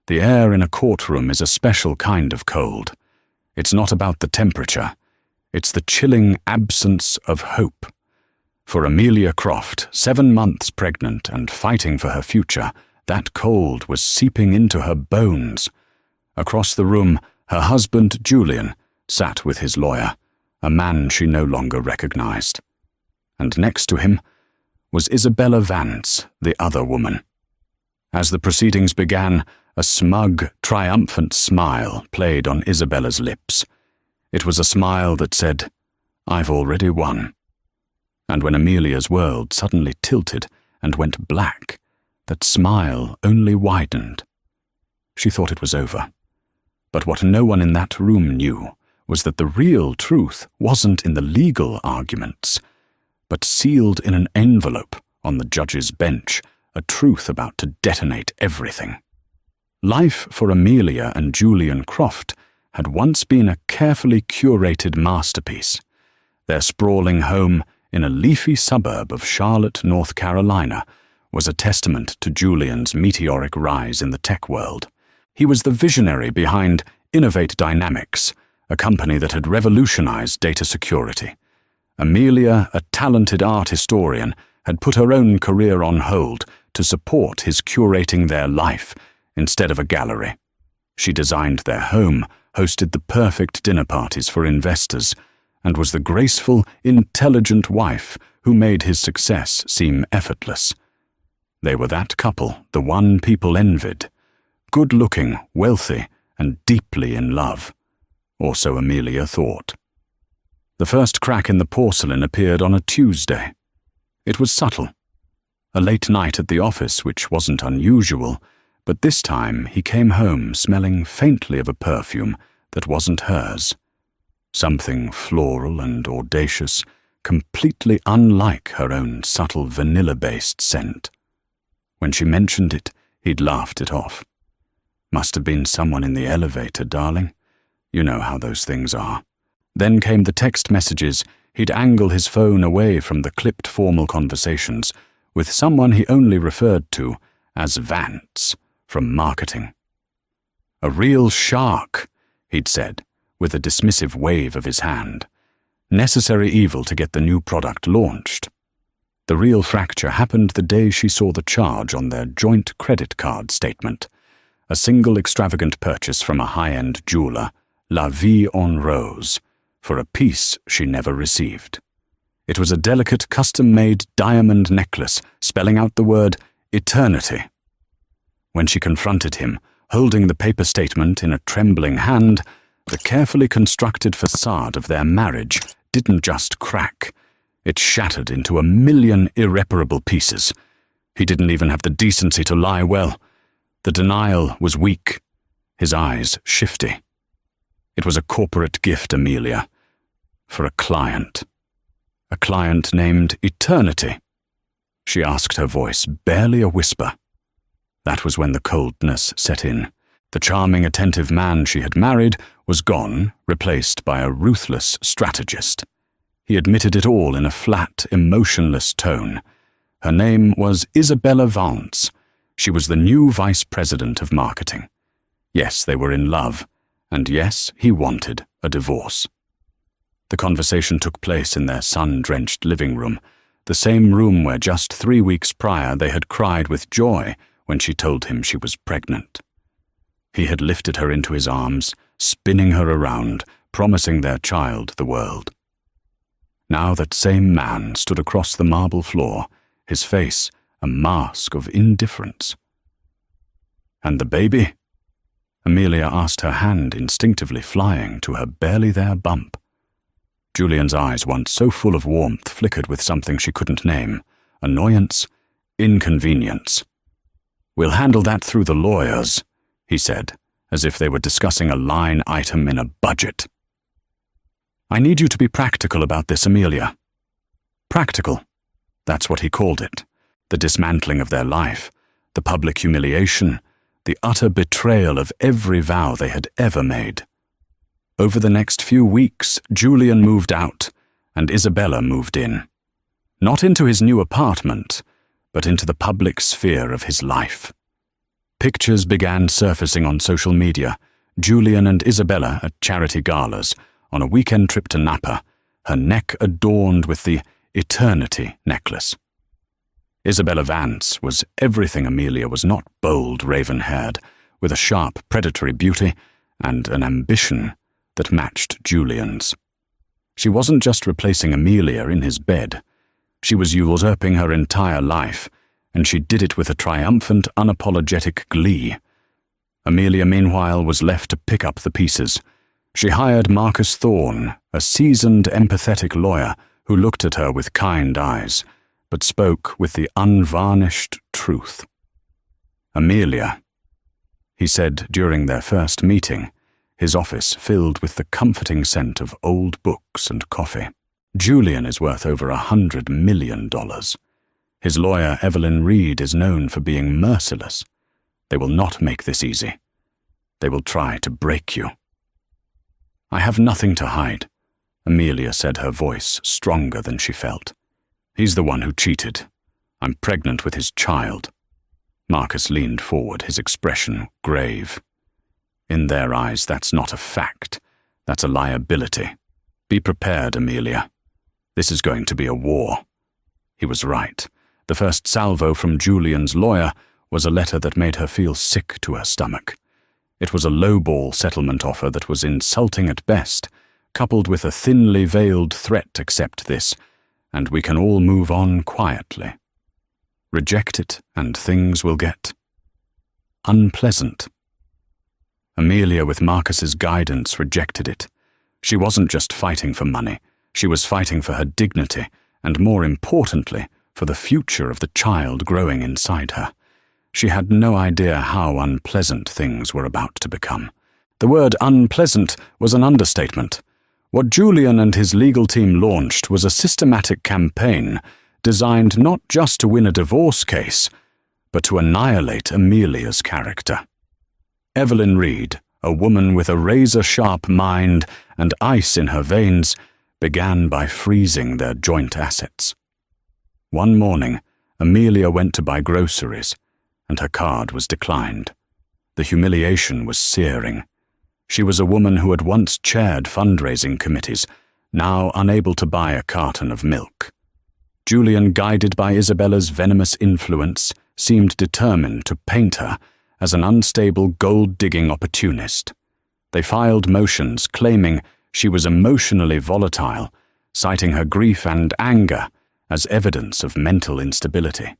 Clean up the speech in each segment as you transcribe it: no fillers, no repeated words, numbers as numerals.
The air in a courtroom is a special kind of cold. It's not about the temperature. It's the chilling absence of hope. For Amelia Croft, 7 months pregnant and fighting for her future, that cold was seeping into her bones. Across the room, her husband, Julian, sat with his lawyer, a man she no longer recognized. And next to him was Isabella Vance, the other woman. As the proceedings began, a smug, triumphant smile played on Isabella's lips. It was a smile that said, "I've already won." And when Amelia's world suddenly tilted and went black, that smile only widened. She thought it was over. But what no one in that room knew was that the real truth wasn't in the legal arguments, but sealed in an envelope on the judge's bench, a truth about to detonate everything. Life for Amelia and Julian Croft had once been a carefully curated masterpiece. Their sprawling home in a leafy suburb of Charlotte, North Carolina, was a testament to Julian's meteoric rise in the tech world. He was the visionary behind Innovate Dynamics, a company that had revolutionized data security. Amelia, a talented art historian, had put her own career on hold to support his curating their life instead of a gallery. She designed their home, hosted the perfect dinner parties for investors, and was the graceful, intelligent wife who made his success seem effortless. They were that couple, the one people envied. Good-looking, wealthy, and deeply in love. Or so Amelia thought. The first crack in the porcelain appeared on a Tuesday. It was subtle. A late night at the office, which wasn't unusual, but this time he came home smelling faintly of a perfume that wasn't hers. Something floral and audacious, completely unlike her own subtle vanilla-based scent. When she mentioned it, he'd laughed it off. "Must have been someone in the elevator, darling. You know how those things are." Then came the text messages. He'd angle his phone away from the clipped formal conversations with someone he only referred to as Vance from marketing. "A real shark," he'd said, with a dismissive wave of his hand. Necessary evil to get the new product launched. The real fracture happened the day she saw the charge on their joint credit card statement. A single extravagant purchase from a high-end jeweler, La Vie en Rose, for a piece she never received. It was a delicate, custom-made diamond necklace spelling out the word eternity. When she confronted him, holding the paper statement in a trembling hand, the carefully constructed facade of their marriage didn't just crack. It shattered into a million irreparable pieces. He didn't even have the decency to lie well. The denial was weak, his eyes shifty. It was a corporate gift, Amelia, for a client named Eternity. She asked, her voice barely a whisper. That was when the coldness set in. The charming, attentive man she had married was gone, replaced by a ruthless strategist. He admitted it all in a flat, emotionless tone. Her name was Isabella Vance. She was the new vice president of marketing. Yes, they were in love, and yes, he wanted a divorce. The conversation took place in their sun-drenched living room, the same room where just 3 weeks prior they had cried with joy when she told him she was pregnant. He had lifted her into his arms, spinning her around, promising their child the world. Now that same man stood across the marble floor, his face a mask of indifference. "And the baby?" Amelia asked, her hand instinctively flying to her barely there bump. Julian's eyes, once so full of warmth, flickered with something she couldn't name. Annoyance, inconvenience. "We'll handle that through the lawyers," he said, as if they were discussing a line item in a budget. "I need you to be practical about this, Amelia." Practical. That's what he called it. The dismantling of their life, the public humiliation, the utter betrayal of every vow they had ever made. Over the next few weeks, Julian moved out, and Isabella moved in. Not into his new apartment, but into the public sphere of his life. Pictures began surfacing on social media. Julian and Isabella at charity galas, on a weekend trip to Napa, her neck adorned with the eternity necklace. Isabella Vance was everything Amelia was not: bold, raven-haired, with a sharp, predatory beauty and an ambition that matched Julian's. She wasn't just replacing Amelia in his bed. She was usurping her entire life, and she did it with a triumphant, unapologetic glee. Amelia, meanwhile, was left to pick up the pieces. She hired Marcus Thorne, a seasoned, empathetic lawyer who looked at her with kind eyes, but spoke with the unvarnished truth. "Amelia," he said during their first meeting, his office filled with the comforting scent of old books and coffee. "Julian is worth over $100 million. His lawyer, Evelyn Reed, is known for being merciless. They will not make this easy. They will try to break you." "I have nothing to hide," Amelia said, her voice stronger than she felt. "He's the one who cheated. I'm pregnant with his child." Marcus leaned forward, his expression grave. "In their eyes, that's not a fact. That's a liability. Be prepared, Amelia. This is going to be a war." He was right. The first salvo from Julian's lawyer was a letter that made her feel sick to her stomach. It was a lowball settlement offer that was insulting at best, coupled with a thinly veiled threat: "Accept this, and we can all move on quietly. Reject it, and things will get unpleasant." Amelia, with Marcus's guidance, rejected it. She wasn't just fighting for money. She was fighting for her dignity, and more importantly, for the future of the child growing inside her. She had no idea how unpleasant things were about to become. The word unpleasant was an understatement. What Julian and his legal team launched was a systematic campaign designed not just to win a divorce case, but to annihilate Amelia's character. Evelyn Reed, a woman with a razor-sharp mind and ice in her veins, began by freezing their joint assets. One morning, Amelia went to buy groceries, and her card was declined. The humiliation was searing. She was a woman who had once chaired fundraising committees, now unable to buy a carton of milk. Julian, guided by Isabella's venomous influence, seemed determined to paint her as an unstable gold-digging opportunist. They filed motions claiming she was emotionally volatile, citing her grief and anger as evidence of mental instability.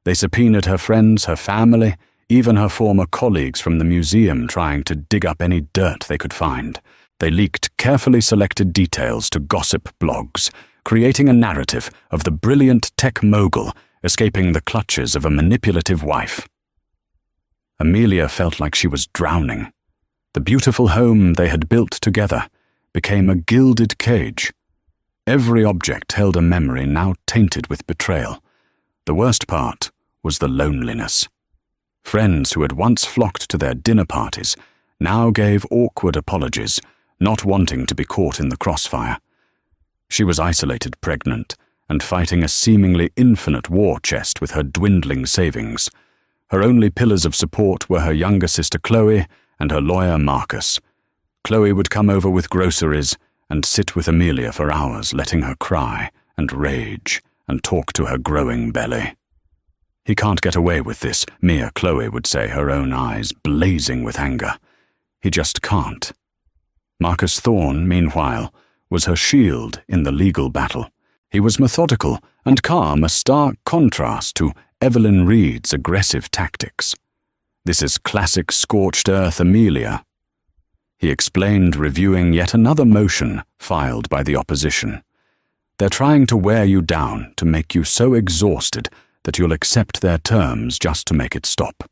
They subpoenaed her friends, her family, even her former colleagues from the museum, trying to dig up any dirt they could find. They leaked carefully selected details to gossip blogs, creating a narrative of the brilliant tech mogul escaping the clutches of a manipulative wife. Amelia felt like she was drowning. The beautiful home they had built together became a gilded cage. Every object held a memory now tainted with betrayal. The worst part was the loneliness. Friends who had once flocked to their dinner parties now gave awkward apologies, not wanting to be caught in the crossfire. She was isolated, pregnant, and fighting a seemingly infinite war chest with her dwindling savings. Her only pillars of support were her younger sister Chloe and her lawyer Marcus. Chloe would come over with groceries and sit with Amelia for hours, letting her cry and rage and talk to her growing belly. "He can't get away with this," Mia Chloe would say, her own eyes blazing with anger. "He just can't." Marcus Thorne, meanwhile, was her shield in the legal battle. He was methodical and calm, a stark contrast to Evelyn Reed's aggressive tactics. "This is classic scorched earth Amelia," he explained, reviewing yet another motion filed by the opposition. "They're trying to wear you down, to make you so exhausted that you'll accept their terms just to make it stop."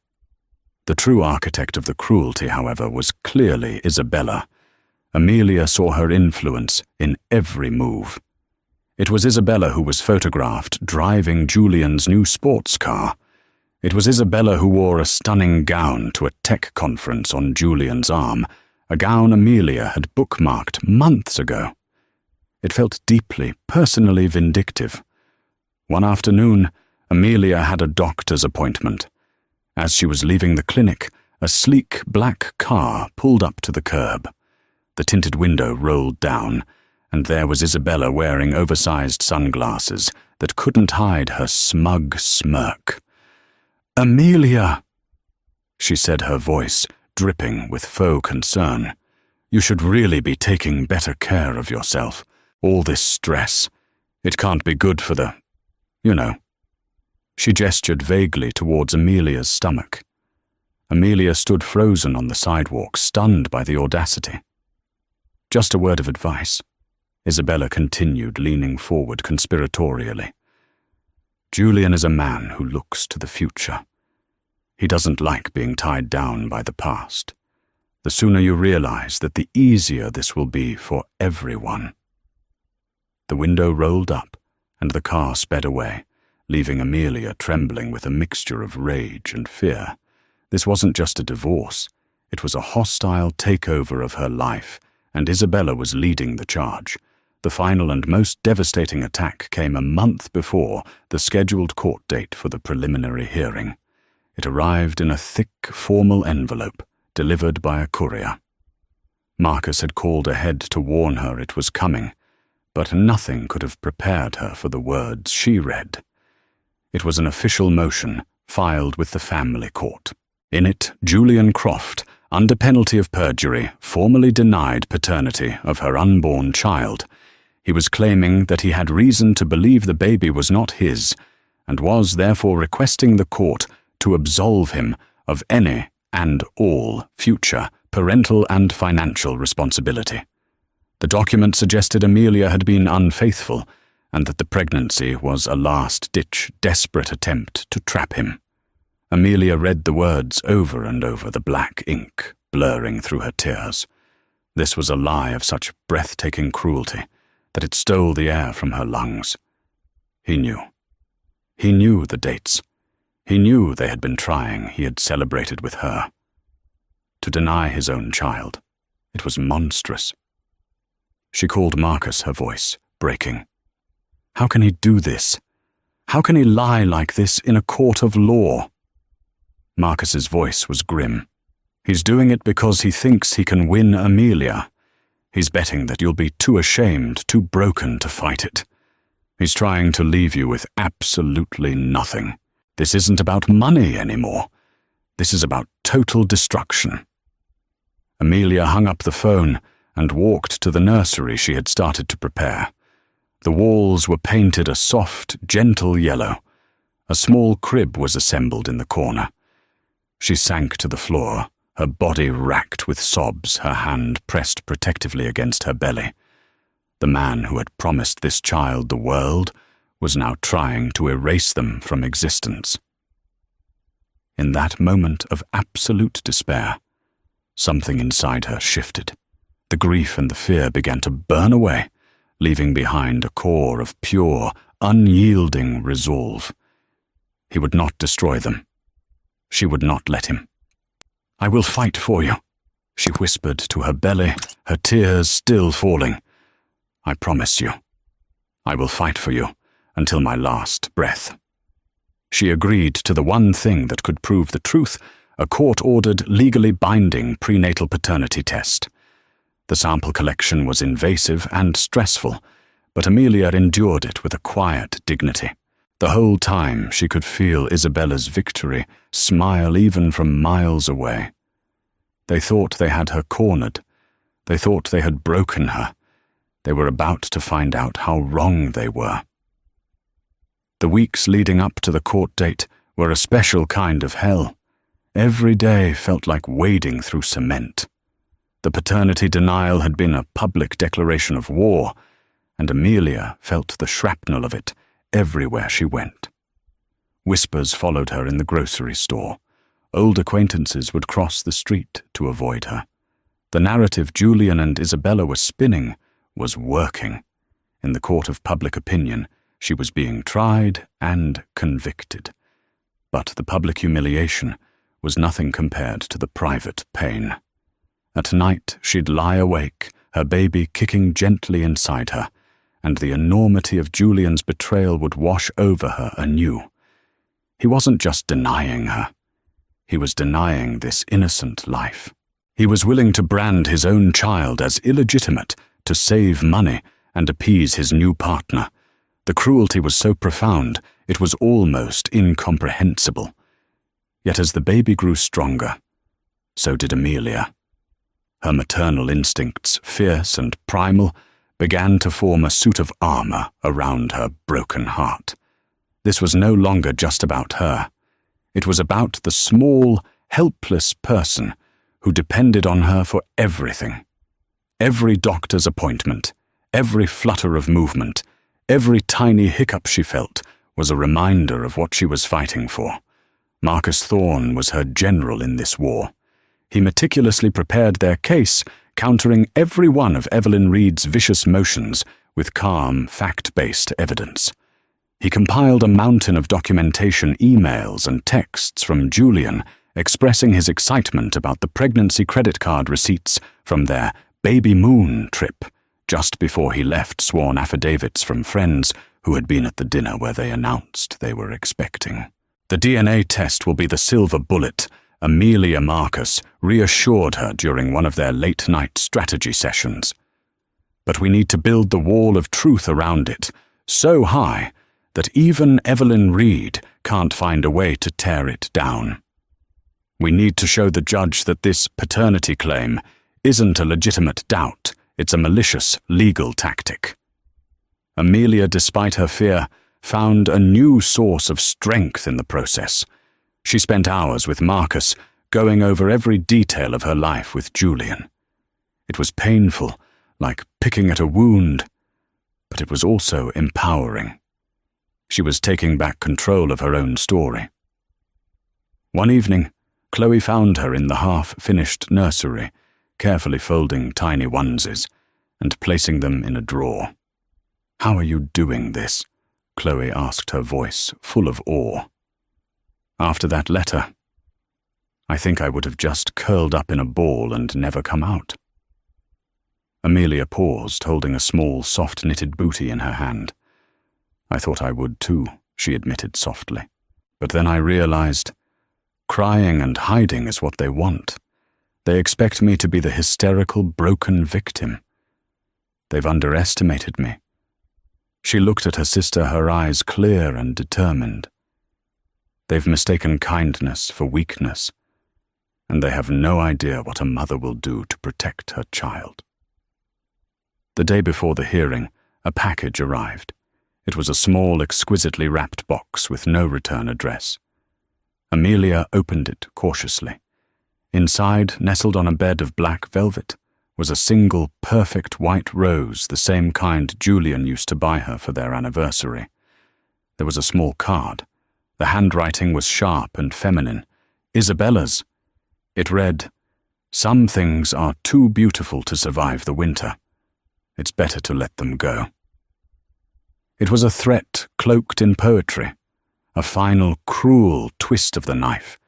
The true architect of the cruelty, however, was clearly Isabella. Amelia saw her influence in every move. It was Isabella who was photographed driving Julian's new sports car. It was Isabella who wore a stunning gown to a tech conference on Julian's arm, a gown Amelia had bookmarked months ago. It felt deeply, personally vindictive. One afternoon, Amelia had a doctor's appointment, As she was leaving the clinic, a sleek black car pulled up to the curb. The tinted window rolled down, and there was Isabella wearing oversized sunglasses that couldn't hide her smug smirk. "Amelia," she said, her voice dripping with faux concern. "You should really be taking better care of yourself. All this stress. It can't be good for the, you know." She gestured vaguely towards Amelia's stomach. Amelia stood frozen on the sidewalk, stunned by the audacity. "Just a word of advice," Isabella continued, leaning forward conspiratorially. "Julian is a man who looks to the future. He doesn't like being tied down by the past. The sooner you realize that, the easier this will be for everyone." The window rolled up, and the car sped away, leaving Amelia trembling with a mixture of rage and fear. This wasn't just a divorce. It was a hostile takeover of her life, and Isabella was leading the charge. The final and most devastating attack came a month before the scheduled court date for the preliminary hearing. It arrived in a thick, formal envelope, delivered by a courier. Marcus had called ahead to warn her it was coming, but nothing could have prepared her for the words she read. It was an official motion filed with the family court. In it, Julian Croft, under penalty of perjury, formally denied paternity of her unborn child. He was claiming that he had reason to believe the baby was not his, and was therefore requesting the court to absolve him of any and all future parental and financial responsibility. The document suggested Amelia had been unfaithful, and that the pregnancy was a last-ditch, desperate attempt to trap him. Amelia read the words over and over, the black ink blurring through her tears. This was a lie of such breathtaking cruelty that it stole the air from her lungs. He knew. He knew the dates. He knew they had been trying. He had celebrated with her. To deny his own child, it was monstrous. She called Marcus, her voice breaking. How can he do this? How can he lie like this in a court of law? Marcus's voice was grim. He's doing it because he thinks he can win Amelia. He's betting that you'll be too ashamed, too broken to fight it. He's trying to leave you with absolutely nothing. This isn't about money anymore. This is about total destruction. Amelia hung up the phone and walked to the nursery she had started to prepare. The walls were painted a soft, gentle yellow. A small crib was assembled in the corner. She sank to the floor, her body racked with sobs, her hand pressed protectively against her belly. The man who had promised this child the world was now trying to erase them from existence. In that moment of absolute despair, something inside her shifted. The grief and the fear began to burn away, leaving behind a core of pure, unyielding resolve. He would not destroy them. She would not let him. "I will fight for you," she whispered to her belly, her tears still falling. "I promise you. I will fight for you until my last breath." She agreed to the one thing that could prove the truth, a court-ordered, legally binding prenatal paternity test. The sample collection was invasive and stressful, but Amelia endured it with a quiet dignity. The whole time she could feel Isabella's victory smile even from miles away. They thought they had her cornered. They thought they had broken her. They were about to find out how wrong they were. The weeks leading up to the court date were a special kind of hell. Every day felt like wading through cement. The paternity denial had been a public declaration of war, and Amelia felt the shrapnel of it everywhere she went. Whispers followed her in the grocery store. Old acquaintances would cross the street to avoid her. The narrative Julian and Isabella were spinning was working. In the court of public opinion, she was being tried and convicted. But the public humiliation was nothing compared to the private pain. At night, she'd lie awake, her baby kicking gently inside her, and the enormity of Julian's betrayal would wash over her anew. He wasn't just denying her. he was denying this innocent life. He was willing to brand his own child as illegitimate to save money and appease his new partner. The cruelty was so profound, it was almost incomprehensible. Yet as the baby grew stronger, so did Amelia. Her maternal instincts, fierce and primal, began to form a suit of armor around her broken heart. This was no longer just about her. It was about the small, helpless person who depended on her for everything. Every doctor's appointment, every flutter of movement, every tiny hiccup she felt was a reminder of what she was fighting for. Marcus Thorne was her general in this war. He meticulously prepared their case, countering every one of Evelyn Reed's vicious motions with calm, fact-based evidence. He compiled a mountain of documentation, emails and texts from Julian, expressing his excitement about the pregnancy credit card receipts from their baby moon trip, just before he left sworn affidavits from friends who had been at the dinner where they announced they were expecting. The DNA test will be the silver bullet, Amelia Marcus reassured her during one of their late-night strategy sessions. But we need to build the wall of truth around it, so high that even Evelyn Reed can't find a way to tear it down. We need to show the judge that this paternity claim isn't a legitimate doubt, it's a malicious legal tactic. Amelia, despite her fear, found a new source of strength in the process. She spent hours with Marcus, going over every detail of her life with Julian. It was painful, like picking at a wound, but it was also empowering. She was taking back control of her own story. One evening, Chloe found her in the half-finished nursery, carefully folding tiny onesies and placing them in a drawer. "How are you doing this?" Chloe asked, her voice full of awe. "After that letter, I think I would have just curled up in a ball and never come out." Amelia paused, holding a small, soft-knitted booty in her hand. "I thought I would too," she admitted softly. "But then I realized crying and hiding is what they want. They expect me to be the hysterical, broken victim. They've underestimated me." She looked at her sister, her eyes clear and determined. "They've mistaken kindness for weakness, and they have no idea what a mother will do to protect her child." The day before the hearing, a package arrived. It was a small, exquisitely wrapped box with no return address. Amelia opened it cautiously. Inside, nestled on a bed of black velvet, was a single, perfect white rose, the same kind Julian used to buy her for their anniversary. There was a small card. The handwriting was sharp and feminine. Isabella's. It read, "Some things are too beautiful to survive the winter. It's better to let them go." It was a threat cloaked in poetry, a final, cruel twist of the knife.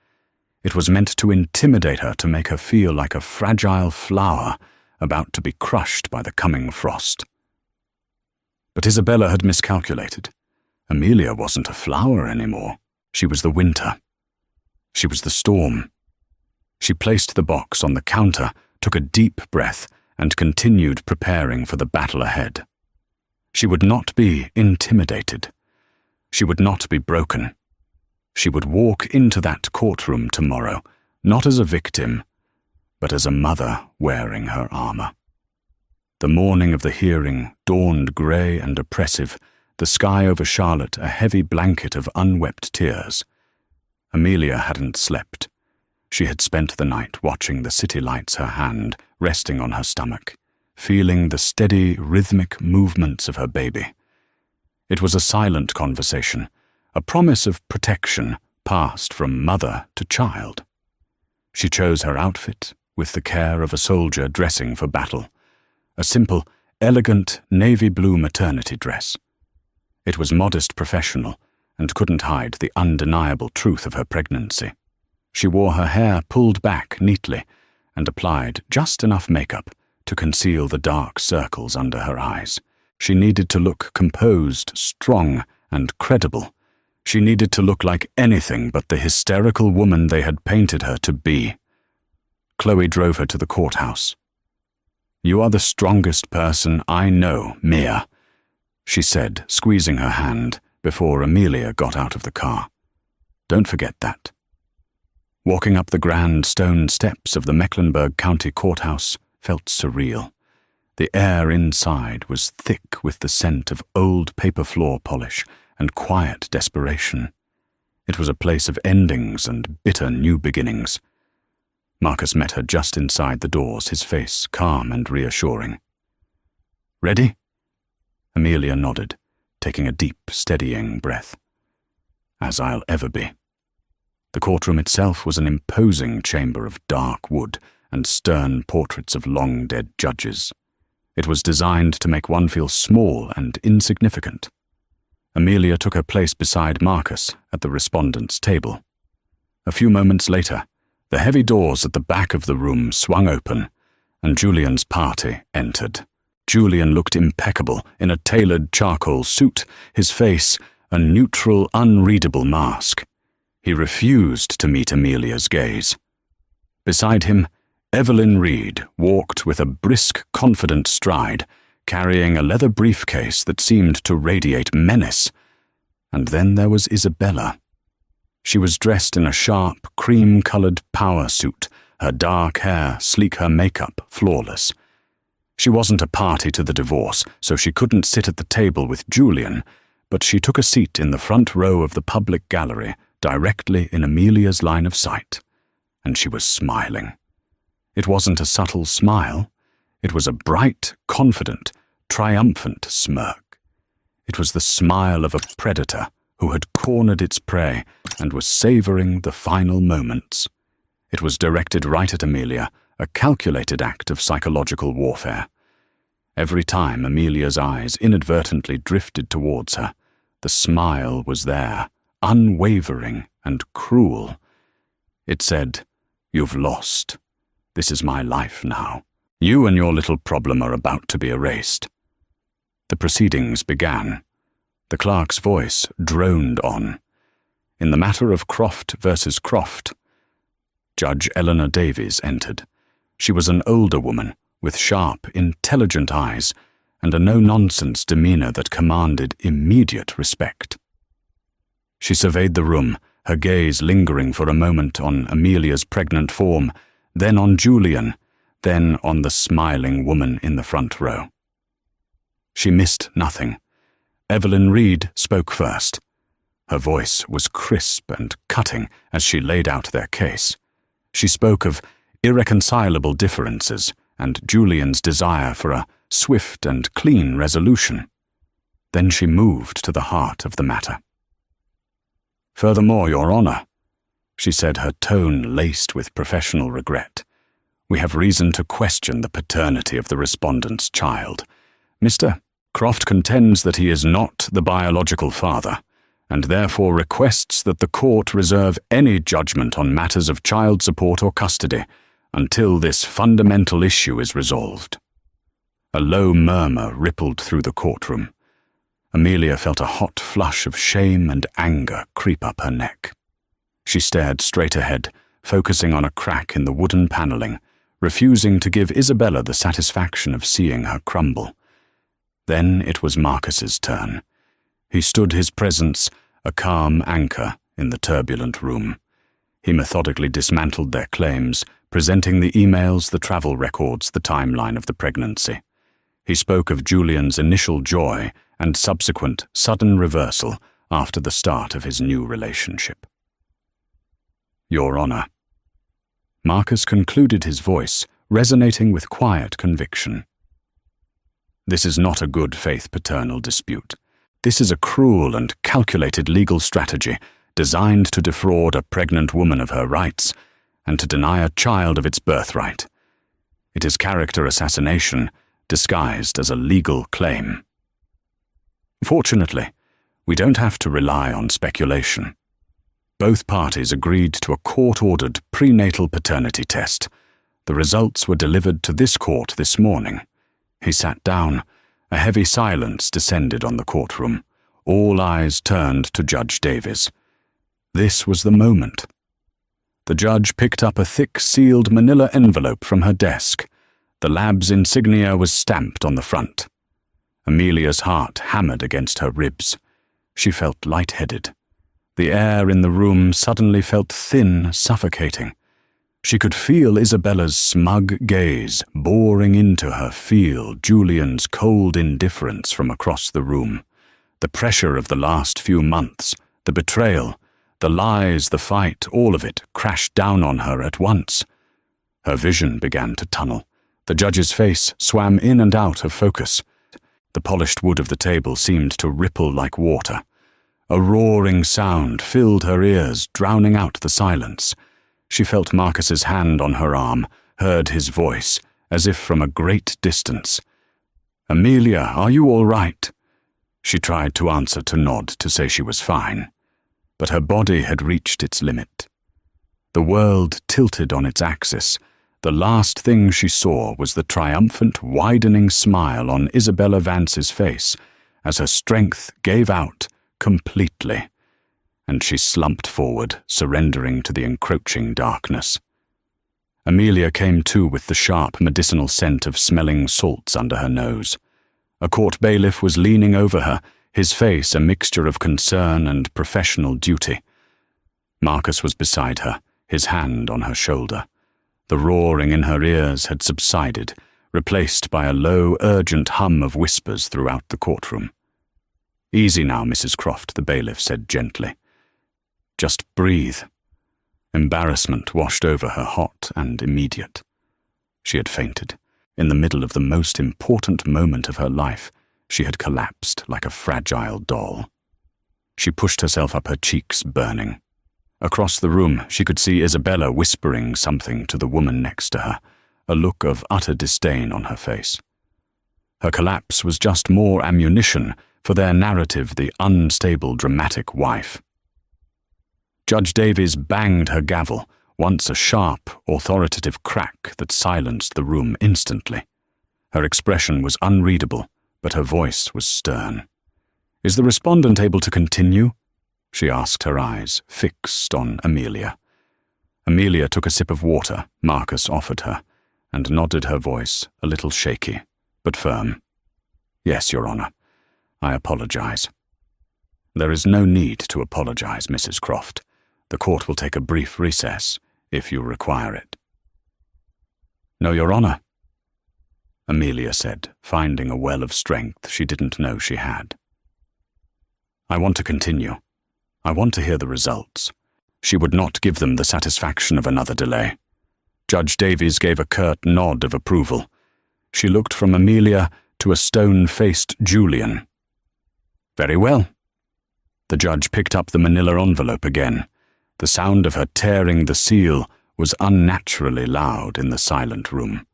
It was meant to intimidate her, to make her feel like a fragile flower about to be crushed by the coming frost. But Isabella had miscalculated. Amelia wasn't a flower anymore. She was the winter. She was the storm. She placed the box on the counter, took a deep breath, and continued preparing for the battle ahead. She would not be intimidated. She would not be broken. She would walk into that courtroom tomorrow, not as a victim, but as a mother wearing her armor. The morning of the hearing dawned grey and oppressive, the sky over Charlotte a heavy blanket of unwept tears. Amelia hadn't slept. She had spent the night watching the city lights, her hand resting on her stomach, feeling the steady, rhythmic movements of her baby. It was a silent conversation, a promise of protection passed from mother to child. She chose her outfit with the care of a soldier dressing for battle, a simple, elegant navy blue maternity dress. It was modest, professional, and couldn't hide the undeniable truth of her pregnancy. She wore her hair pulled back neatly and applied just enough makeup to conceal the dark circles under her eyes. She needed to look composed, strong, and credible, She needed to look like anything but the hysterical woman they had painted her to be. Chloe drove her to the courthouse. "You are the strongest person I know, Mia," she said, squeezing her hand before Amelia got out of the car. "Don't forget that." Walking up the grand stone steps of the Mecklenburg County Courthouse felt surreal. The air inside was thick with the scent of old paper floor polish and quiet desperation. It was a place of endings and bitter new beginnings. Marcus met her just inside the doors, his face calm and reassuring. "Ready?" Amelia nodded, taking a deep, steadying breath. "As I'll ever be." The courtroom itself was an imposing chamber of dark wood and stern portraits of long-dead judges. It was designed to make one feel small and insignificant. Amelia took her place beside Marcus at the respondents' table. A few moments later, the heavy doors at the back of the room swung open, and Julian's party entered. Julian looked impeccable in a tailored charcoal suit, his face a neutral, unreadable mask. He refused to meet Amelia's gaze. Beside him, Evelyn Reed walked with a brisk, confident stride, carrying a leather briefcase that seemed to radiate menace. And then there was Isabella. She was dressed in a sharp, cream-colored power suit, her dark hair sleek, her makeup flawless. She wasn't a party to the divorce, so she couldn't sit at the table with Julian, but she took a seat in the front row of the public gallery, directly in Amelia's line of sight, and she was smiling. It wasn't a subtle smile. It was a bright, confident, triumphant smirk. It was the smile of a predator who had cornered its prey and was savoring the final moments. It was directed right at Amelia, a calculated act of psychological warfare. Every time Amelia's eyes inadvertently drifted towards her, the smile was there, unwavering and cruel. It said, "You've lost. This is my life now. You and your little problem are about to be erased." The proceedings began. The clerk's voice droned on. In the matter of Croft versus Croft, Judge Eleanor Davies entered. She was an older woman with sharp, intelligent eyes and a no-nonsense demeanor that commanded immediate respect. She surveyed the room, her gaze lingering for a moment on Amelia's pregnant form, then on Julian, then on the smiling woman in the front row. She missed nothing. Evelyn Reed spoke first. Her voice was crisp and cutting as she laid out their case. She spoke of irreconcilable differences and Julian's desire for a swift and clean resolution. Then she moved to the heart of the matter. "Furthermore, Your Honor," she said, her tone laced with professional regret, "we have reason to question the paternity of the respondent's child. Mr. Croft contends that he is not the biological father, and therefore requests that the court reserve any judgment on matters of child support or custody until this fundamental issue is resolved." A low murmur rippled through the courtroom. Amelia felt a hot flush of shame and anger creep up her neck. She stared straight ahead, focusing on a crack in the wooden paneling, refusing to give Isabella the satisfaction of seeing her crumble. Then it was Marcus's turn. He stood his presence, a calm anchor in the turbulent room. He methodically dismantled their claims, presenting the emails, the travel records, the timeline of the pregnancy. He spoke of Julian's initial joy and subsequent sudden reversal after the start of his new relationship. "Your Honor." Marcus concluded, his voice resonating with quiet conviction. "This is not a good faith paternal dispute. This is a cruel and calculated legal strategy designed to defraud a pregnant woman of her rights and to deny a child of its birthright. It is character assassination disguised as a legal claim. Fortunately, we don't have to rely on speculation. Both parties agreed to a court-ordered prenatal paternity test. The results were delivered to this court this morning." He sat down. A heavy silence descended on the courtroom. All eyes turned to Judge Davies. This was the moment. The judge picked up a thick sealed manila envelope from her desk. The lab's insignia was stamped on the front. Amelia's heart hammered against her ribs. She felt lightheaded. The air in the room suddenly felt thin, suffocating. She could feel Isabella's smug gaze boring into her, feel Julian's cold indifference from across the room. The pressure of the last few months, the betrayal, the lies, the fight, all of it crashed down on her at once. Her vision began to tunnel. The judge's face swam in and out of focus. The polished wood of the table seemed to ripple like water. A roaring sound filled her ears, drowning out the silence. She felt Marcus's hand on her arm, heard his voice, as if from a great distance. "Amelia, are you all right?" She tried to answer, to nod, to say she was fine. But her body had reached its limit. The world tilted on its axis. The last thing she saw was the triumphant, widening smile on Isabella Vance's face as her strength gave out completely, and she slumped forward, surrendering to the encroaching darkness. Amelia came to with the sharp medicinal scent of smelling salts under her nose. A court bailiff was leaning over her, his face a mixture of concern and professional duty. Marcus was beside her, his hand on her shoulder. The roaring in her ears had subsided, replaced by a low, urgent hum of whispers throughout the courtroom. "Easy now, Mrs. Croft," the bailiff said gently. "Just breathe." Embarrassment washed over her, hot and immediate. She had fainted. In the middle of the most important moment of her life, she had collapsed like a fragile doll. She pushed herself up, her cheeks burning. Across the room, she could see Isabella whispering something to the woman next to her, a look of utter disdain on her face. Her collapse was just more ammunition for their narrative, the unstable, dramatic wife. Judge Davies banged her gavel, once a sharp, authoritative crack that silenced the room instantly. Her expression was unreadable, but her voice was stern. "Is the respondent able to continue?" she asked, her eyes fixed on Amelia. Amelia took a sip of water Marcus offered her, and nodded, her voice a little shaky, but firm. "Yes, Your Honor. I apologize." "There is no need to apologize, Mrs. Croft. The court will take a brief recess, if you require it." "No, Your Honor," Amelia said, finding a well of strength she didn't know she had. "I want to continue. I want to hear the results." She would not give them the satisfaction of another delay. Judge Davies gave a curt nod of approval. She looked from Amelia to a stone-faced Julian. "Very well." The judge picked up the manila envelope again. The sound of her tearing the seal was unnaturally loud in the silent room.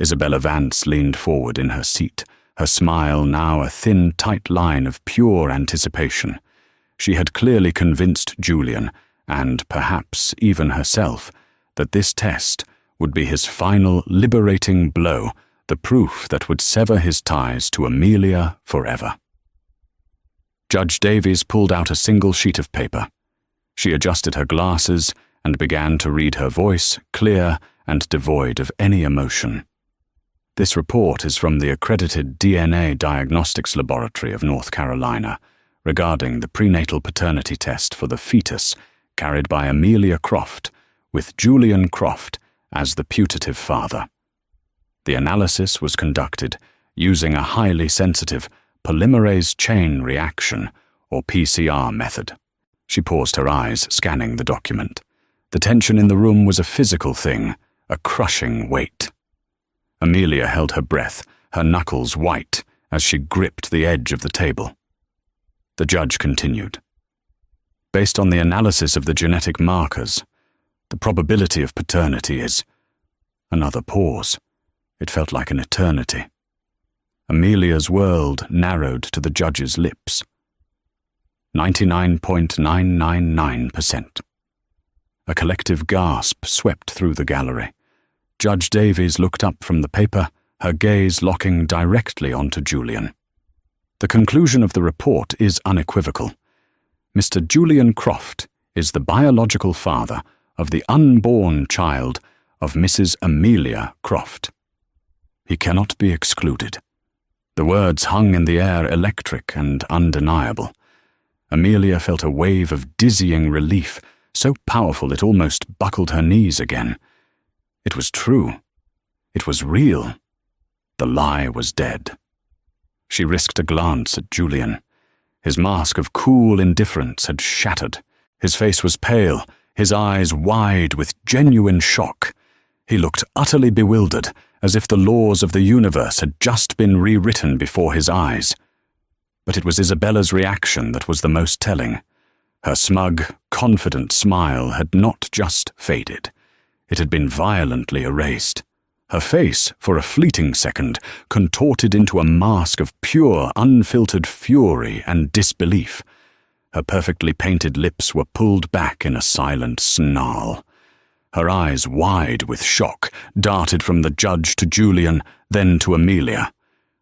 Isabella Vance leaned forward in her seat, her smile now a thin, tight line of pure anticipation. She had clearly convinced Julian, and perhaps even herself, that this test would be his final liberating blow, the proof that would sever his ties to Amelia forever. Judge Davies pulled out a single sheet of paper. She adjusted her glasses and began to read, her voice clear and devoid of any emotion. "This report is from the accredited DNA Diagnostics Laboratory of North Carolina regarding the prenatal paternity test for the fetus carried by Amelia Croft, with Julian Croft as the putative father. The analysis was conducted using a highly sensitive polymerase chain reaction, or PCR method." She paused, her eyes scanning the document. The tension in the room was a physical thing, a crushing weight. Amelia held her breath, her knuckles white, as she gripped the edge of the table. The judge continued. "Based on the analysis of the genetic markers, the probability of paternity is..." Another pause. It felt like an eternity. Amelia's world narrowed to the judge's lips. 99.999%. A collective gasp swept through the gallery. Judge Davies looked up from the paper, her gaze locking directly onto Julian. The conclusion of the report is unequivocal. Mr. Julian Croft is the biological father of the unborn child of Mrs. Amelia Croft. He cannot be excluded. The words hung in the air electric and undeniable. Amelia felt a wave of dizzying relief, so powerful it almost buckled her knees again. It was true. It was real. The lie was dead. She risked a glance at Julian. His mask of cool indifference had shattered. His face was pale, his eyes wide with genuine shock. He looked utterly bewildered, as if the laws of the universe had just been rewritten before his eyes. But it was Isabella's reaction that was the most telling. Her smug, confident smile had not just faded. It had been violently erased. Her face, for a fleeting second, contorted into a mask of pure, unfiltered fury and disbelief. Her perfectly painted lips were pulled back in a silent snarl. Her eyes, wide with shock, darted from the judge to Julian, then to Amelia.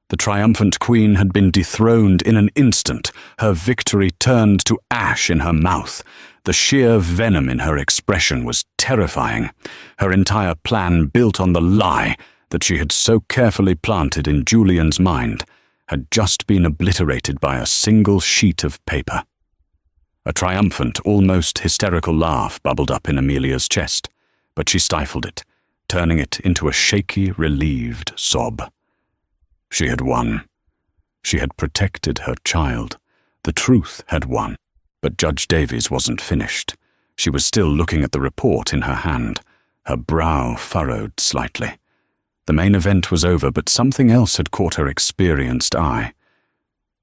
The triumphant queen had been dethroned in an instant, her victory turned to ash in her mouth. The sheer venom in her expression was terrifying, her entire plan built on the lie that she had so carefully planted in Julian's mind had just been obliterated by a single sheet of paper. A triumphant, almost hysterical laugh bubbled up in Amelia's chest, but she stifled it, turning it into a shaky, relieved sob. She had won. She had protected her child. The truth had won. But Judge Davies wasn't finished. She was still looking at the report in her hand, her brow furrowed slightly. The main event was over, but something else had caught her experienced eye.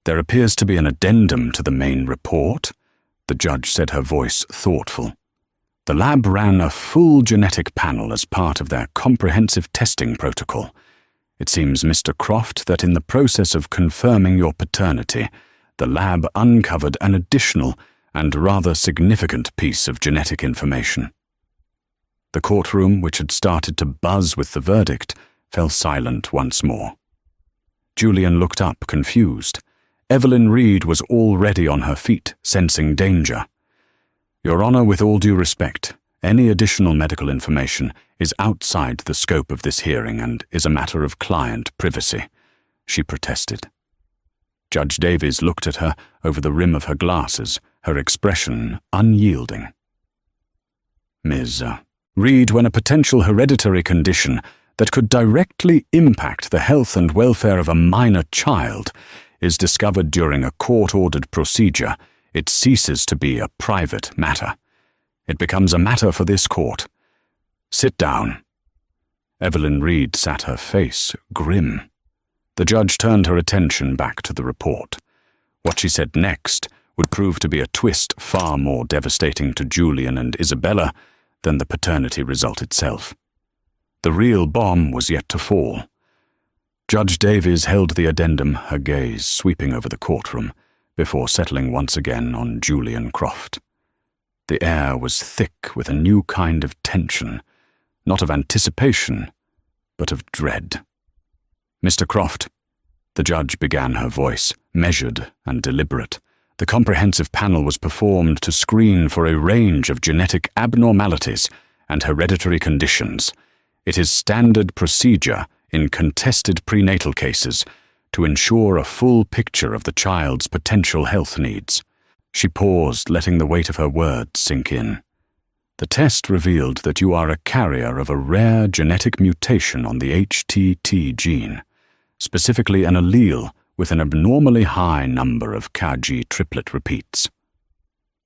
"There appears to be an addendum to the main report," the judge said, her voice thoughtful. "The lab ran a full genetic panel as part of their comprehensive testing protocol. It seems, Mr. Croft, that in the process of confirming your paternity, the lab uncovered an additional and rather significant piece of genetic information." The courtroom, which had started to buzz with the verdict, fell silent once more. Julian looked up, confused. Evelyn Reed was already on her feet, sensing danger. "Your Honor, with all due respect, any additional medical information is outside the scope of this hearing and is a matter of client privacy," she protested. Judge Davies looked at her over the rim of her glasses, her expression unyielding. "Ms. Reed, when a potential hereditary condition that could directly impact the health and welfare of a minor child is discovered during a court-ordered procedure, it ceases to be a private matter. It becomes a matter for this court. Sit down." Evelyn Reed sat, her face grim. The judge turned her attention back to the report. What she said next would prove to be a twist far more devastating to Julian and Isabella than the paternity result itself. The real bomb was yet to fall. Judge Davies held the addendum, her gaze sweeping over the courtroom, before settling once again on Julian Croft. The air was thick with a new kind of tension, not of anticipation, but of dread. "Mr. Croft," the judge began, her voice measured and deliberate. "The comprehensive panel was performed to screen for a range of genetic abnormalities and hereditary conditions. It is standard procedure in contested prenatal cases to ensure a full picture of the child's potential health needs." She paused, letting the weight of her words sink in. "The test revealed that you are a carrier of a rare genetic mutation on the HTT gene, specifically an allele with an abnormally high number of KG triplet repeats."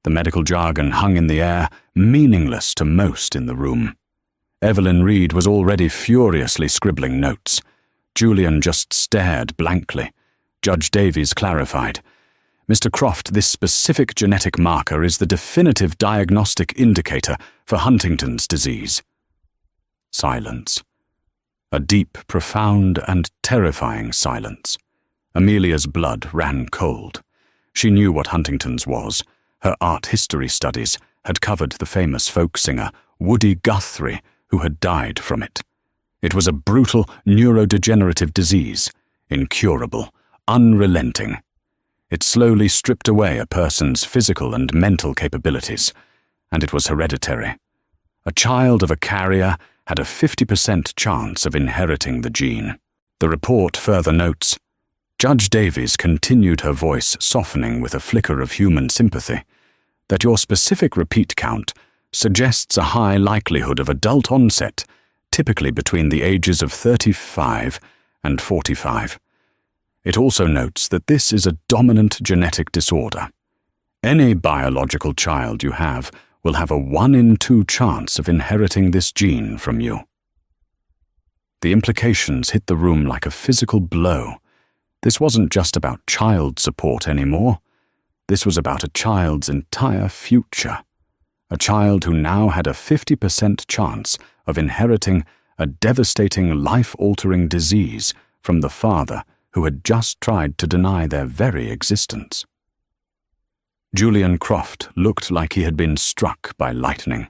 The medical jargon hung in the air, meaningless to most in the room. Evelyn Reed was already furiously scribbling notes. Julian just stared blankly. Judge Davies clarified, "Mr. Croft, this specific genetic marker is the definitive diagnostic indicator for Huntington's disease." Silence. A deep, profound, and terrifying silence. Amelia's blood ran cold. She knew what Huntington's was. Her art history studies had covered the famous folk singer Woody Guthrie, who had died from it. It was a brutal neurodegenerative disease, incurable, unrelenting. It slowly stripped away a person's physical and mental capabilities, and it was hereditary. A child of a carrier had a 50% chance of inheriting the gene. The report further notes, Judge Davies continued, her voice softening with a flicker of human sympathy, that your specific repeat count suggests a high likelihood of adult onset, typically between the ages of 35 and 45. It also notes that this is a dominant genetic disorder. Any biological child you have will have a 1 in 2 chance of inheriting this gene from you. The implications hit the room like a physical blow. This wasn't just about child support anymore. This was about a child's entire future. A child who now had a 50% chance of inheriting a devastating, life-altering disease from the father who had just tried to deny their very existence. Julian Croft looked like he had been struck by lightning.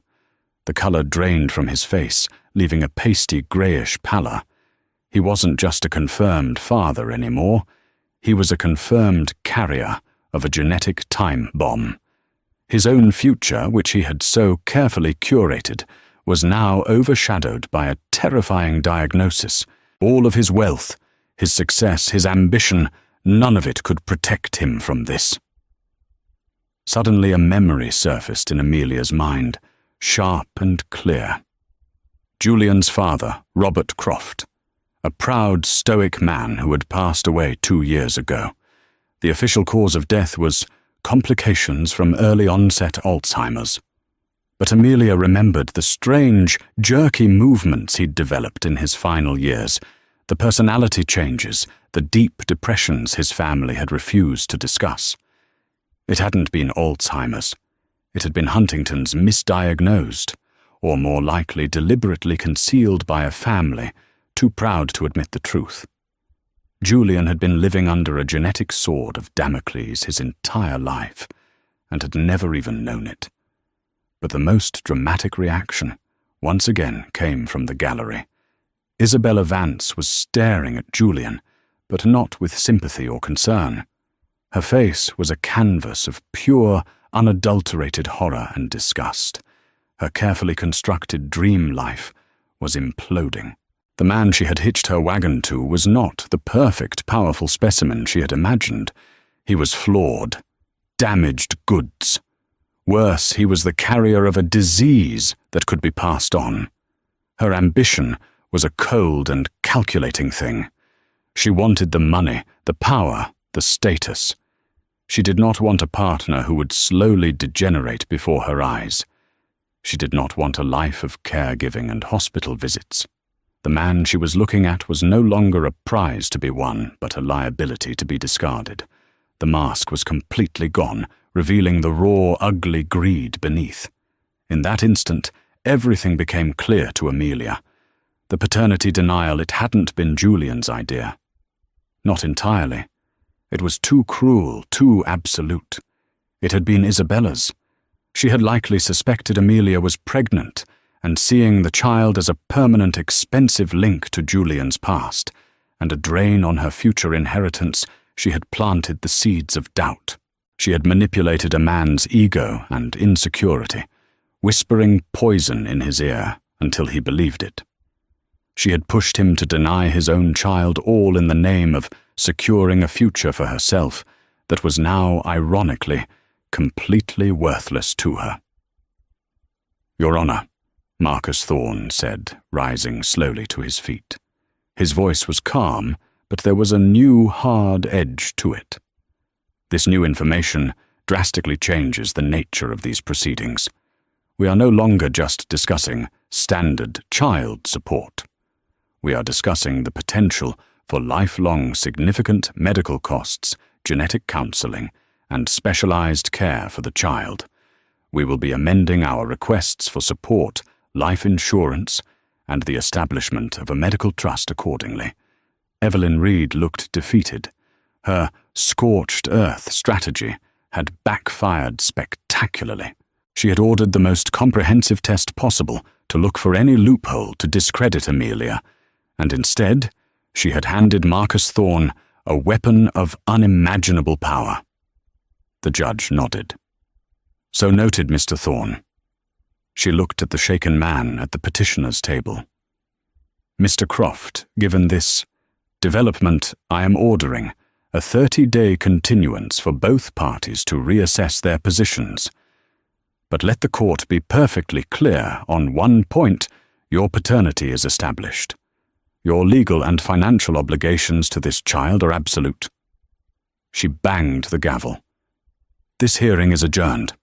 The color drained from his face, leaving a pasty grayish pallor. He wasn't just a confirmed father anymore. He was a confirmed carrier of a genetic time bomb. His own future, which he had so carefully curated, was now overshadowed by a terrifying diagnosis. All of his wealth, his success, his ambition, none of it could protect him from this. Suddenly a memory surfaced in Amelia's mind, sharp and clear. Julian's father, Robert Croft, a proud, stoic man who had passed away 2 years ago. The official cause of death was complications from early-onset Alzheimer's. But Amelia remembered the strange, jerky movements he'd developed in his final years, the personality changes, the deep depressions his family had refused to discuss. It hadn't been Alzheimer's. It had been Huntington's misdiagnosed, or more likely deliberately concealed by a family too proud to admit the truth. Julian had been living under a genetic sword of Damocles his entire life, and had never even known it. But the most dramatic reaction, once again, came from the gallery. Isabella Vance was staring at Julian, but not with sympathy or concern. Her face was a canvas of pure, unadulterated horror and disgust. Her carefully constructed dream life was imploding. The man she had hitched her wagon to was not the perfect, powerful specimen she had imagined. He was flawed, damaged goods. Worse, he was the carrier of a disease that could be passed on. Her ambition was a cold and calculating thing. She wanted the money, the power, the status. She did not want a partner who would slowly degenerate before her eyes. She did not want a life of caregiving and hospital visits. The man she was looking at was no longer a prize to be won, but a liability to be discarded. The mask was completely gone, revealing the raw, ugly greed beneath. In that instant, everything became clear to Amelia. The paternity denial, it hadn't been Julian's idea. Not entirely. It was too cruel, too absolute. It had been Isabella's. She had likely suspected Amelia was pregnant, and seeing the child as a permanent, expensive link to Julian's past, and a drain on her future inheritance, she had planted the seeds of doubt. She had manipulated a man's ego and insecurity, whispering poison in his ear until he believed it. She had pushed him to deny his own child, all in the name of securing a future for herself that was now, ironically, completely worthless to her. "Your Honor," Marcus Thorne said, rising slowly to his feet. His voice was calm, but there was a new, hard edge to it. This new information drastically changes the nature of these proceedings. We are no longer just discussing standard child support. We are discussing the potential for lifelong significant medical costs, genetic counseling, and specialized care for the child. We will be amending our requests for support, life insurance, and the establishment of a medical trust accordingly. Evelyn Reed looked defeated. Her scorched earth strategy had backfired spectacularly. She had ordered the most comprehensive test possible to look for any loophole to discredit Amelia, and instead, she had handed Marcus Thorne a weapon of unimaginable power. The judge nodded. So noted, Mr. Thorne. She looked at the shaken man at the petitioner's table. Mr. Croft, given this development, I am ordering a 30-day continuance for both parties to reassess their positions. But let the court be perfectly clear on one point: your paternity is established. Your legal and financial obligations to this child are absolute. She banged the gavel. This hearing is adjourned.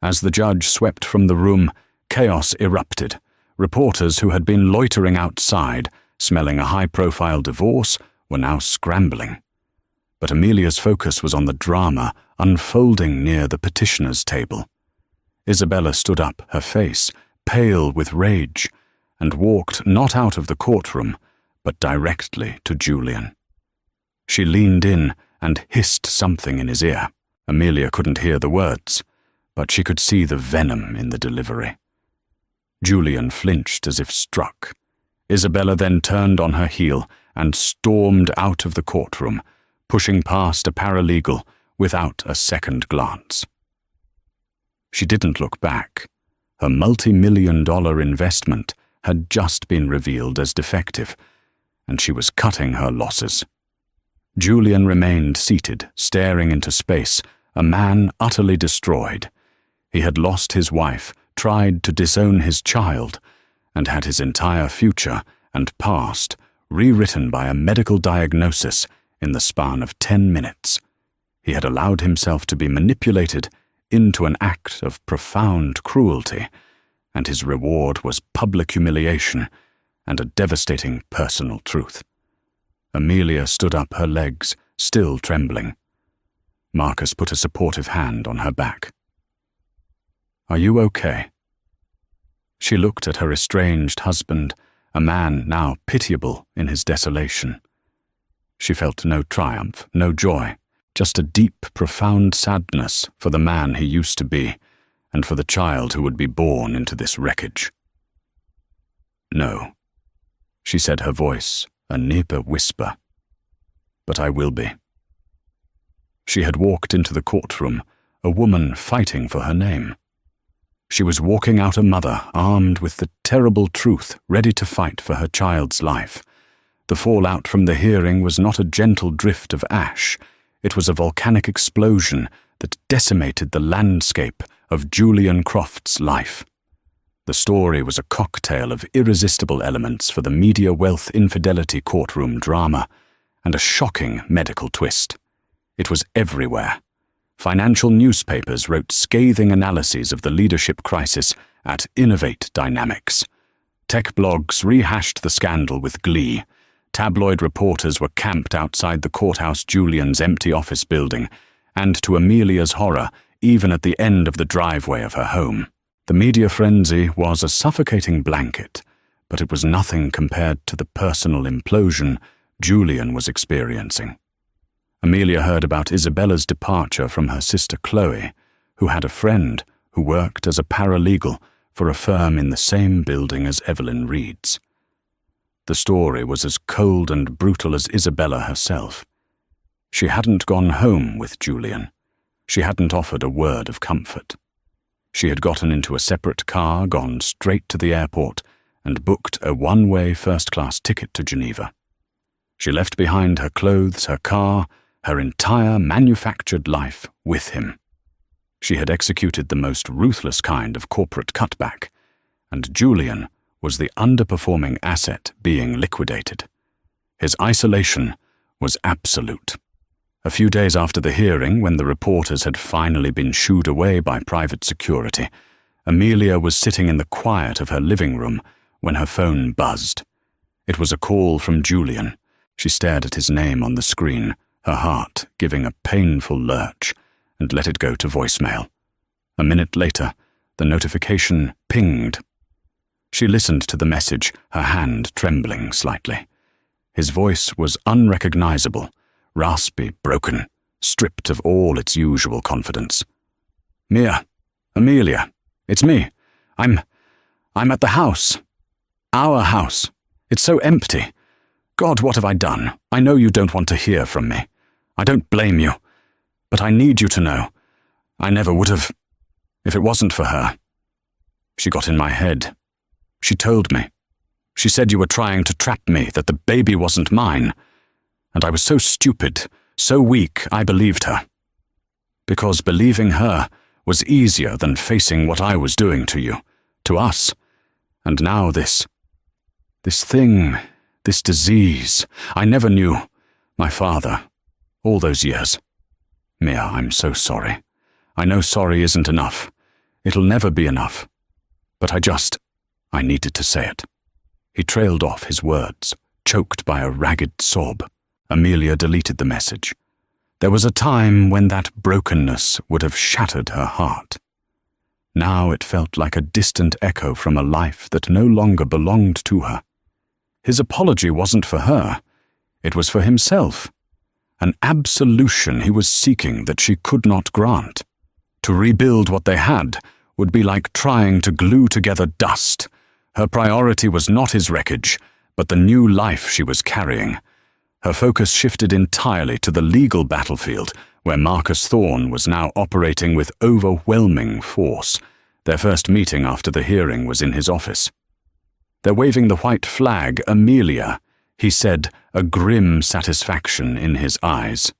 As the judge swept from the room, chaos erupted. Reporters who had been loitering outside, smelling a high-profile divorce, were now scrambling. But Amelia's focus was on the drama unfolding near the petitioner's table. Isabella stood up, her face pale with rage, and walked not out of the courtroom, but directly to Julian. She leaned in and hissed something in his ear. Amelia couldn't hear the words, but she could see the venom in the delivery. Julian flinched as if struck. Isabella then turned on her heel and stormed out of the courtroom, pushing past a paralegal without a second glance. She didn't look back. Her multi-million-dollar investment had just been revealed as defective, and she was cutting her losses. Julian remained seated, staring into space, a man utterly destroyed. He had lost his wife, tried to disown his child, and had his entire future and past rewritten by a medical diagnosis in the span of 10 minutes. He had allowed himself to be manipulated into an act of profound cruelty, and his reward was public humiliation and a devastating personal truth. Amelia stood up, her legs still trembling. Marcus put a supportive hand on her back. "Are you okay?" She looked at her estranged husband, a man now pitiable in his desolation. She felt no triumph, no joy, just a deep, profound sadness for the man he used to be, and for the child who would be born into this wreckage. "No," she said, her voice a near whisper, "but I will be." She had walked into the courtroom, a woman fighting for her name. She was walking out a mother armed with the terrible truth, ready to fight for her child's life. The fallout from the hearing was not a gentle drift of ash. It was a volcanic explosion that decimated the landscape of Julian Croft's life. The story was a cocktail of irresistible elements for the media wealth infidelity courtroom drama, and a shocking medical twist. It was everywhere. Financial newspapers wrote scathing analyses of the leadership crisis at Innovate Dynamics. Tech blogs rehashed the scandal with glee. Tabloid reporters were camped outside the courthouse Julian's empty office building, and to Amelia's horror, even at the end of the driveway of her home. The media frenzy was a suffocating blanket, but it was nothing compared to the personal implosion Julian was experiencing. Amelia heard about Isabella's departure from her sister Chloe, who had a friend who worked as a paralegal for a firm in the same building as Evelyn Reed's. The story was as cold and brutal as Isabella herself. She hadn't gone home with Julian. She hadn't offered a word of comfort. She had gotten into a separate car, gone straight to the airport, and booked a one-way first-class ticket to Geneva. She left behind her clothes, her car, her entire manufactured life with him. She had executed the most ruthless kind of corporate cutback, and Julian was the underperforming asset being liquidated. His isolation was absolute. A few days after the hearing, when the reporters had finally been shooed away by private security, Amelia was sitting in the quiet of her living room when her phone buzzed. It was a call from Julian. She stared at his name on the screen, her heart giving a painful lurch, and let it go to voicemail. A minute later, the notification pinged. She listened to the message, her hand trembling slightly. His voice was unrecognizable, raspy, broken, stripped of all its usual confidence. "Mia, Amelia, it's me. I'm at the house. Our house. It's so empty. God, what have I done? I know you don't want to hear from me. I don't blame you. But I need you to know. I never would have, if it wasn't for her. She got in my head. She told me. She said you were trying to trap me, that the baby wasn't mine. And I was so stupid, so weak, I believed her. Because believing her was easier than facing what I was doing to you, to us. And now this thing, this disease, I never knew. My father, all those years. Mia, I'm so sorry. I know sorry isn't enough. It'll never be enough. But I needed to say it. He trailed off his words, choked by a ragged sob. Amelia deleted the message. There was a time when that brokenness would have shattered her heart. Now it felt like a distant echo from a life that no longer belonged to her. His apology wasn't for her. It was for himself. An absolution he was seeking that she could not grant. To rebuild what they had would be like trying to glue together dust. Her priority was not his wreckage, but the new life she was carrying. Her focus shifted entirely to the legal battlefield, where Marcus Thorne was now operating with overwhelming force. Their first meeting after the hearing was in his office. "They're waving the white flag, Amelia," he said, a grim satisfaction in his eyes.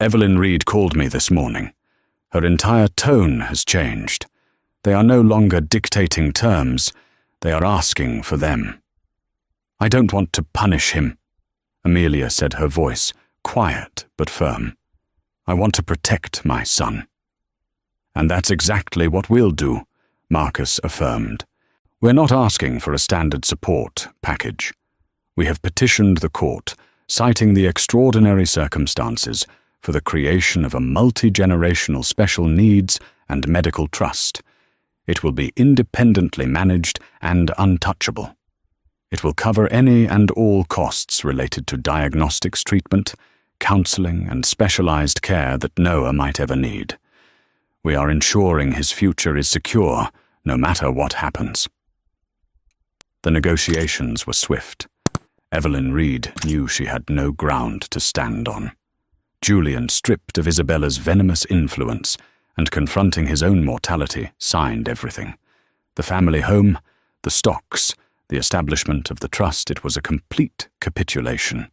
"Evelyn Reed called me this morning. Her entire tone has changed. They are no longer dictating terms. They are asking for them. I don't want to punish him," Amelia said, her voice quiet but firm. "I want to protect my son." "And that's exactly what we'll do," Marcus affirmed. "We're not asking for a standard support package. We have petitioned the court, citing the extraordinary circumstances, for the creation of a multi-generational special needs and medical trust. It will be independently managed and untouchable. It will cover any and all costs related to diagnostics treatment, counseling, and specialized care that Noah might ever need. We are ensuring his future is secure, no matter what happens." The negotiations were swift. Evelyn Reed knew she had no ground to stand on. Julian, stripped of Isabella's venomous influence and confronting his own mortality, signed everything. The family home, the stocks, the establishment of the trust. It was a complete capitulation.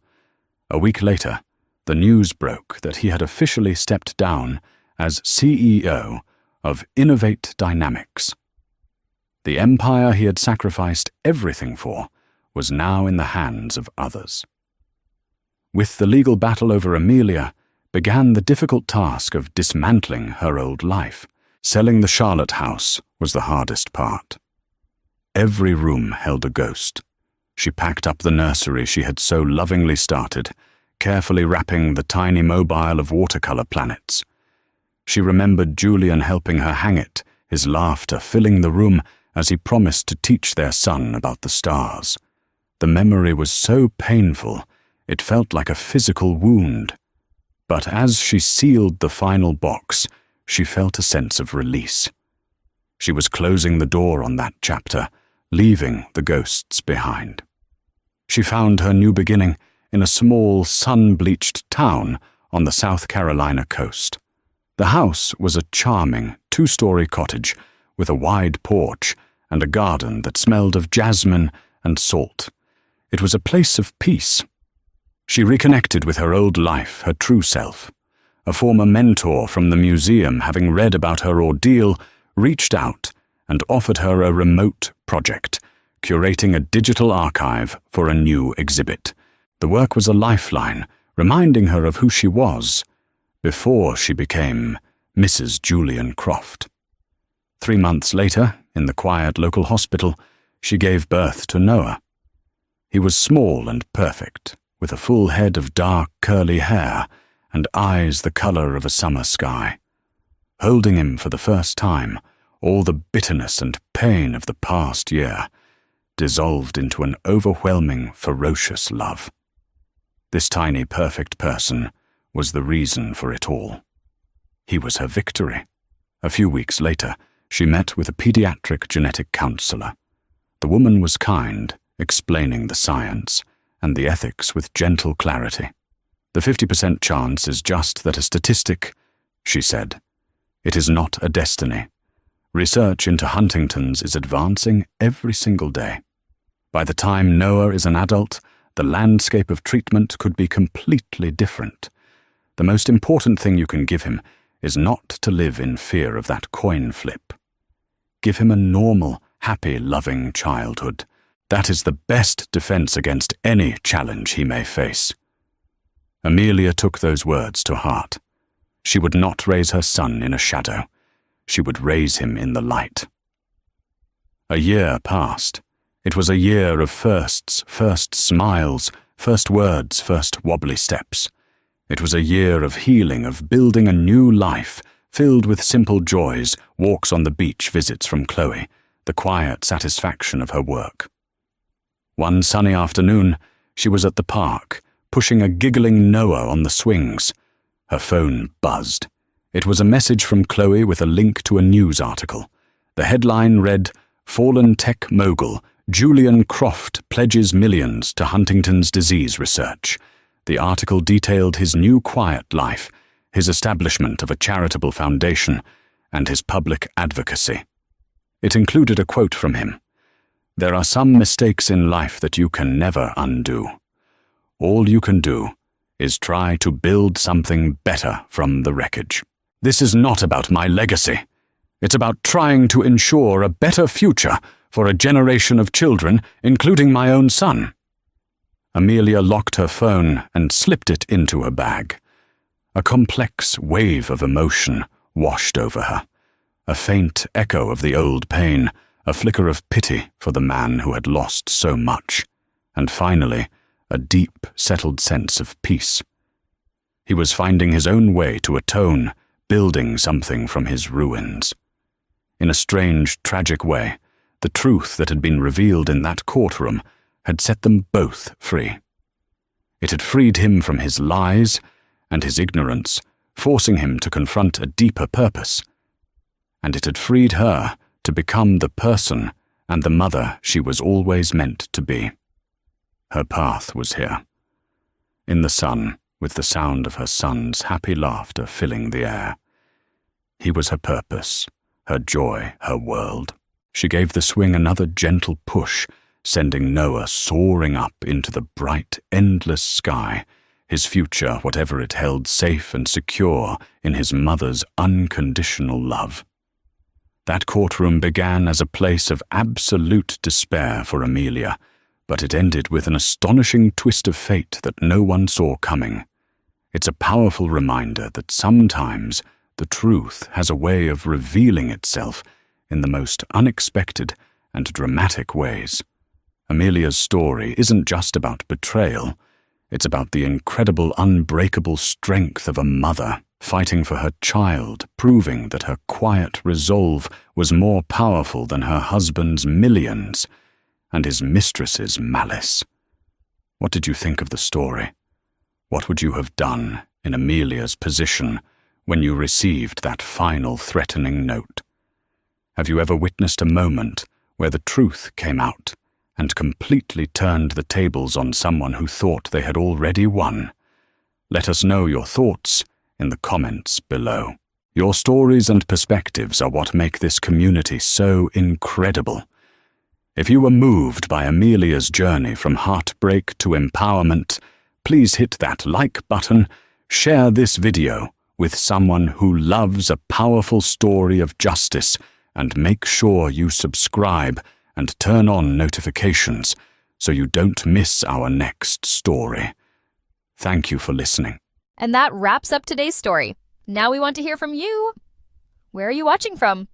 A week later, the news broke that he had officially stepped down as CEO of Innovate Dynamics. The empire he had sacrificed everything for was now in the hands of others. With the legal battle over Amelia began the difficult task of dismantling her old life. Selling the Charlotte house was the hardest part. Every room held a ghost. She packed up the nursery she had so lovingly started, carefully wrapping the tiny mobile of watercolor planets. She remembered Julian helping her hang it, his laughter filling the room as he promised to teach their son about the stars. The memory was so painful, it felt like a physical wound. But as she sealed the final box, she felt a sense of release. She was closing the door on that chapter, leaving the ghosts behind. She found her new beginning in a small, sun-bleached town on the South Carolina coast. The house was a charming, two-story cottage with a wide porch and a garden that smelled of jasmine and salt. It was a place of peace. She reconnected with her old life, her true self. A former mentor from the museum, having read about her ordeal, reached out and offered her a remote project, curating a digital archive for a new exhibit. The work was a lifeline, reminding her of who she was before she became Mrs. Julian Croft. 3 months later, in the quiet local hospital, she gave birth to Noah. He was small and perfect, with a full head of dark, curly hair and eyes the color of a summer sky. Holding him for the first time, all the bitterness and pain of the past year dissolved into an overwhelming, ferocious love. This tiny, perfect person was the reason for it all. He was her victory. A few weeks later, she met with a pediatric genetic counselor. The woman was kind, explaining the science and the ethics with gentle clarity. The 50% chance is just that a statistic, she said. It is not a destiny. Research into Huntington's is advancing every single day. By the time Noah is an adult, the landscape of treatment could be completely different. The most important thing you can give him is not to live in fear of that coin flip. Give him a normal, happy, loving childhood. That is the best defense against any challenge he may face. Amelia took those words to heart. She would not raise her son in a shadow. She would raise him in the light. A year passed. It was a year of firsts, first smiles, first words, first wobbly steps. It was a year of healing, of building a new life, filled with simple joys, walks on the beach, visits from Chloe, the quiet satisfaction of her work. One sunny afternoon, she was at the park, pushing a giggling Noah on the swings. Her phone buzzed. It was a message from Chloe with a link to a news article. The headline read, "Fallen tech mogul, Julian Croft pledges millions to Huntington's disease research." The article detailed his new quiet life, his establishment of a charitable foundation, and his public advocacy. It included a quote from him. "There are some mistakes in life that you can never undo. All you can do is try to build something better from the wreckage. This is not about my legacy. It's about trying to ensure a better future for a generation of children, including my own son." Amelia locked her phone and slipped it into her bag. A complex wave of emotion washed over her. A faint echo of the old pain, a flicker of pity for the man who had lost so much, and finally, a deep, settled sense of peace. He was finding his own way to atone, building something from his ruins. In a strange, tragic way, the truth that had been revealed in that courtroom had set them both free. It had freed him from his lies and his ignorance, forcing him to confront a deeper purpose. And it had freed her to become the person and the mother she was always meant to be. Her path was here. In the sun, with the sound of her son's happy laughter filling the air. He was her purpose, her joy, her world. She gave the swing another gentle push, sending Noah soaring up into the bright, endless sky, his future, whatever it held, safe and secure in his mother's unconditional love. That courtroom began as a place of absolute despair for Amelia, but it ended with an astonishing twist of fate that no one saw coming. It's a powerful reminder that sometimes the truth has a way of revealing itself in the most unexpected and dramatic ways. Amelia's story isn't just about betrayal. It's about the incredible, unbreakable strength of a mother fighting for her child, proving that her quiet resolve was more powerful than her husband's millions and his mistress's malice. What did you think of the story? What would you have done in Amelia's position when you received that final threatening note? Have you ever witnessed a moment where the truth came out and completely turned the tables on someone who thought they had already won? Let us know your thoughts in the comments below. Your stories and perspectives are what make this community so incredible. If you were moved by Amelia's journey from heartbreak to empowerment, please hit that like button, share this video with someone who loves a powerful story of justice, and make sure you subscribe and turn on notifications so you don't miss our next story. Thank you for listening. And that wraps up today's story. Now we want to hear from you. Where are you watching from?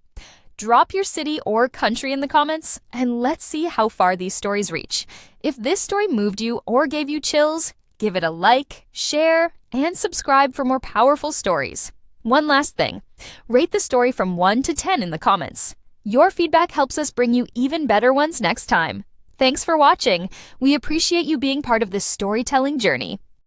Drop your city or country in the comments, and let's see how far these stories reach. If this story moved you or gave you chills, give it a like, share, and subscribe for more powerful stories. One last thing, rate the story from 1 to 10 in the comments. Your feedback helps us bring you even better ones next time. Thanks for watching. We appreciate you being part of this storytelling journey.